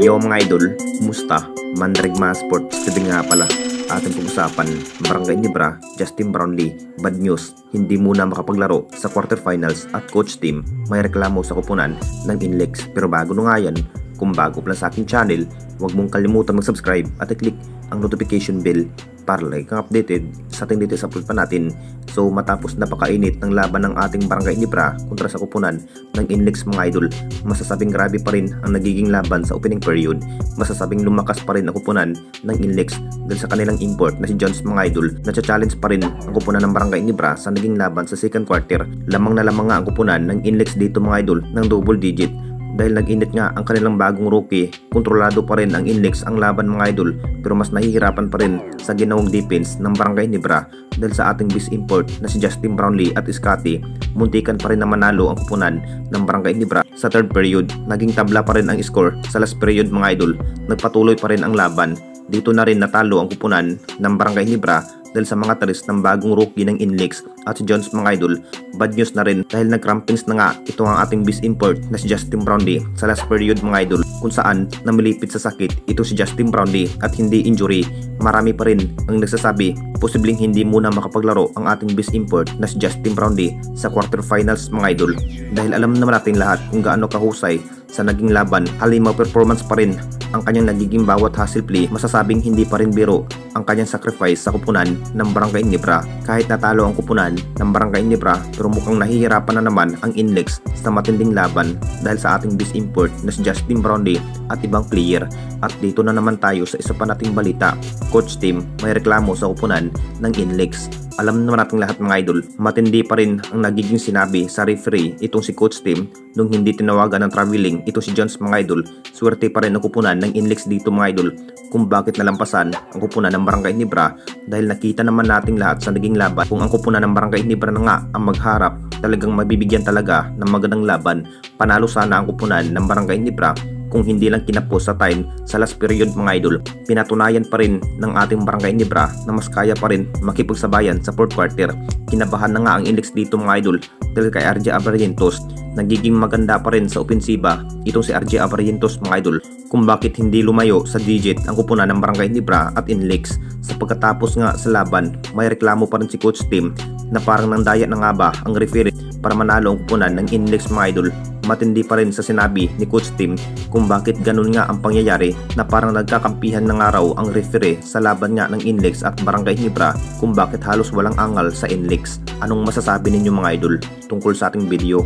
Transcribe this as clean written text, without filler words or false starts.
Yo mga idol, kumusta? Mandirigma Sports TV nga pala. Ating pag-usapan, Barangay Ginebra, Justin Brownlee, bad news, hindi muna makapaglaro sa quarterfinals at coach team may reklamo sa kupunan ng Inlex. Pero bago na nga yan, kung bago pa lang sa aking channel, huwag mong kalimutan mag-subscribe at i-click ang notification bell para like kang updated sa ating dito sa upload pa natin. So matapos napakainit ng laban ng ating Barangay Ginebra kontra sa kupunan ng Inlex mga idol, masasabing grabe pa rin ang nagiging laban sa opening period. Masasabing lumakas pa rin ang kupunan ng Inlex dahil sa kanilang import na si Jones mga idol. Nacha-challenge pa rin ang kupunan ng Barangay Ginebra sa naging laban sa second quarter. Lamang na lamang nga ang kupunan ng Inlex dito mga idol ng double digit. Dahil nag-init nga ang kanilang bagong rookie, kontrolado pa rin ang Inlex ang laban mga idol, pero mas nahihirapan pa rin sa ginawang defense ng Barangay Ginebra dahil sa ating base import na si Justin Brownlee at Scotty. Muntikan pa rin na manalo ang kupunan ng Barangay Ginebra sa third period. Naging tabla pa rin ang score sa last period mga idol. Nagpatuloy pa rin ang laban. Dito na rin natalo ang kupunan ng Barangay Ginebra dahil sa mga talis ng bagong rookie ng Inlex at si Jones mga idol. Bad news na rin dahil nag-crampings na nga ito ang ating base import na si Justin Brownlee sa last period mga idol, kung saan namilipit sa sakit ito si Justin Brownlee at hindi injury. Marami pa rin ang nagsasabi posibleng hindi muna makapaglaro ang ating base import na si Justin Brownlee sa quarterfinals mga idol, dahil alam naman natin lahat kung gaano kahusay sa naging laban. Halimaw performance pa rin ang kanyang nagiging bawat hustle play. Masasabing hindi pa rin biro ang kanyang sacrifice sa kupunan ng Barangay Ginebra. Kahit natalo ang kupunan ng Barangay Ginebra, pero mukhang nahihirapan na naman ang Inlex sa matinding laban dahil sa ating base import na si Justin Brownlee at ibang player. At dito na naman tayo sa isa pa nating balita. Coach team may reklamo sa kupunan ng Inlex. Alam naman natin lahat mga idol, matindi pa rin ang nagiging sinabi sa referee itong si coach team nung hindi tinawagan ng traveling ito si Jones mga idol. Swerte pa rin ang kupunan ng Inlex dito mga idol kung bakit nalampasan ang kupunan ng Barangay Ginebra, dahil nakita naman nating lahat sa naging laban kung ang kupunan ng Barangay Ginebra na nga ang magharap, talagang mabibigyan talaga ng magandang laban. Panalo sana ang kupunan ng Barangay Ginebra kung hindi lang kinapos sa time sa last period mga idol. Pinatunayan pa rin ng ating Barangay Ginebra na mas kaya pa rin makipagsabayan sa fourth quarter. Kinabahan na nga ang Inlex dito mga idol dahil kay RJ Abarrientos. Nagiging maganda pa rin sa opensiba itong si RJ Abarrientos mga idol, kung bakit hindi lumayo sa digit ang kupunan ng Barangay Ginebra at Inlex. Sa pagkatapos nga sa laban, may reklamo pa rin si coach team na parang nandaya na nga ba ang referee para manalo ang kupunan ng Inlex mga idol. Matindi pa rin sa sinabi ni coach team kung bakit ganun nga ang pangyayari, na parang nagkakampihan ng araw ang referee sa laban nga ng Inlex at Barangay Ginebra, kung bakit halos walang angal sa Inlex. Anong masasabi ninyo mga idol tungkol sa ating video?